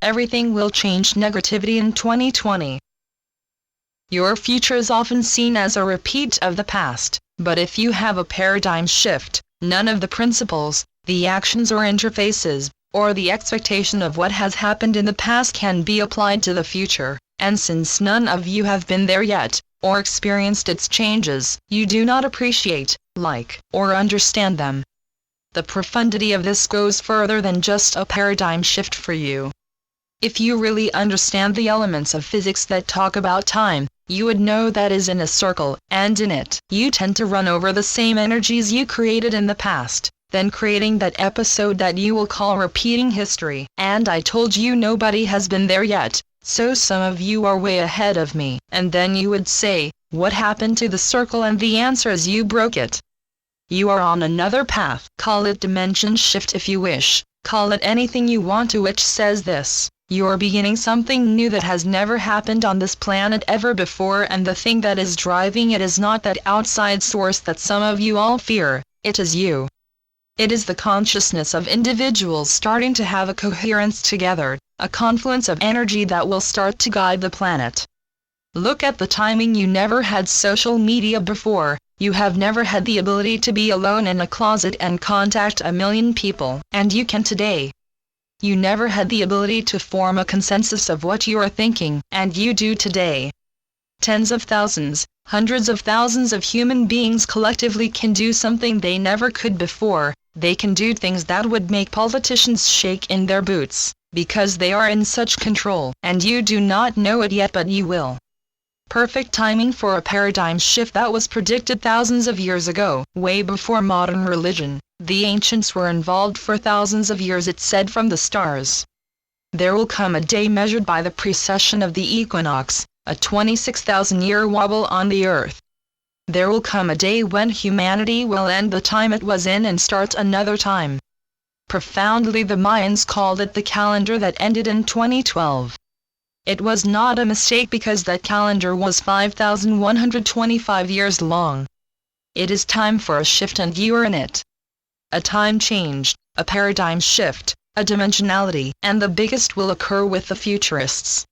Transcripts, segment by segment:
everything will change. Negativity in 2020. Your future is often seen as a repeat of the past, but if you have a paradigm shift, none of the principles, the actions or interfaces, or the expectation of what has happened in the past can be applied to the future, and since none of you have been there yet, or experienced its changes, you do not appreciate, like, or understand them. The profundity of this goes further than just a paradigm shift for you. If you really understand the elements of physics that talk about time, you would know that is in a circle, and in it, you tend to run over the same energies you created in the past, then creating that episode that you will call repeating history. And I told you nobody has been there yet, so some of you are way ahead of me. And then you would say, what happened to the circle? And the answer is you broke it. You are on another path. Call it dimension shift if you wish, call it anything you want to, which says this: you're beginning something new that has never happened on this planet ever before, and the thing that is driving it is not that outside source that some of you all fear, it is you. It is the consciousness of individuals starting to have a coherence together, a confluence of energy that will start to guide the planet. Look at the timing. You never had social media before, you have never had the ability to be alone in a closet and contact a million people, and you can today. You never had the ability to form a consensus of what you are thinking, and you do today. Tens of thousands, hundreds of thousands of human beings collectively can do something they never could before. They can do things that would make politicians shake in their boots, because they are in such control, and you do not know it yet, but you will. Perfect timing for a paradigm shift that was predicted thousands of years ago, way before modern religion. The ancients were involved for thousands of years. It said from the stars. There will come a day measured by the precession of the equinox, a 26,000-year wobble on the earth. There will come a day when humanity will end the time it was in and start another time. Profoundly, the Mayans called it the calendar that ended in 2012. It was not a mistake, because that calendar was 5,125 years long. It is time for a shift, and you are in it. A time change, a paradigm shift, a dimensionality, and the biggest will occur with the futurists.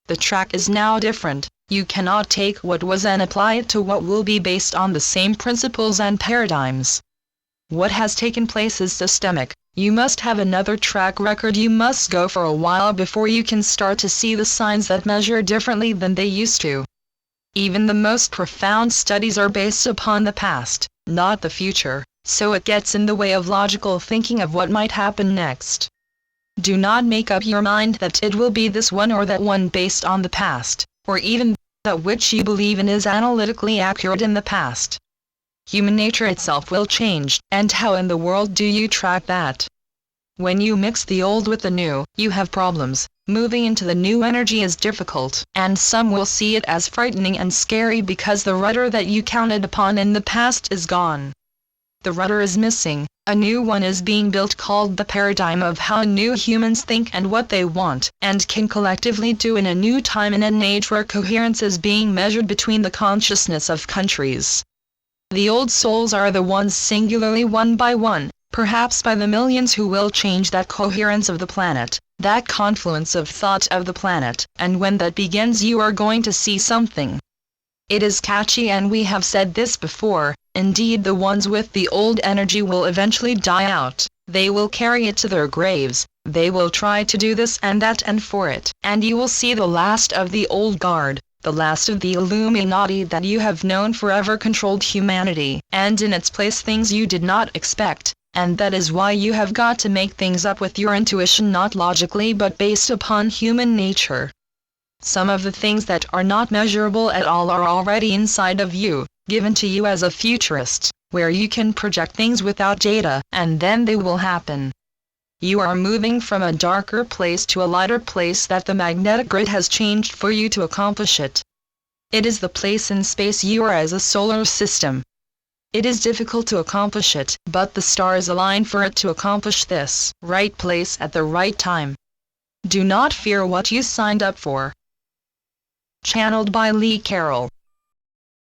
The track is now different. You cannot take what was and apply it to what will be based on the same principles and paradigms. What has taken place is systemic. You must have another track record. You must go for a while before you can start to see the signs that measure differently than they used to. Even the most profound studies are based upon the past, not the future, so it gets in the way of logical thinking of what might happen next. Do not make up your mind that it will be this one or that one based on the past, or even that which you believe in is analytically accurate in the past. Human nature itself will change, and how in the world do you track that? When you mix the old with the new, you have problems. Moving into the new energy is difficult, and some will see it as frightening and scary because the rudder that you counted upon in the past is gone. The rudder is missing, a new one is being built called the paradigm of how new humans think and what they want and can collectively do in a new time, in an age where coherence is being measured between the consciousness of countries. The old souls are the ones singularly, one by one, perhaps by the millions, who will change that coherence of the planet, that confluence of thought of the planet, and when that begins you are going to see something. It is catchy, and we have said this before. Indeed, the ones with the old energy will eventually die out. They will carry it to their graves. They will try to do this and that and for it, and you will see the last of the old guard, the last of the Illuminati that you have known forever controlled humanity, and in its place things you did not expect. And that is why you have got to make things up with your intuition, not logically but based upon human nature. Some of the things that are not measurable at all are already inside of you, given to you as a futurist, where you can project things without data, and then they will happen. You are moving from a darker place to a lighter place that the magnetic grid has changed for you to accomplish it. It is the place in space you are as a solar system. It is difficult to accomplish it, but the stars align for it to accomplish this. Right place at the right time. Do not fear what you signed up for. Channeled by Lee Carroll.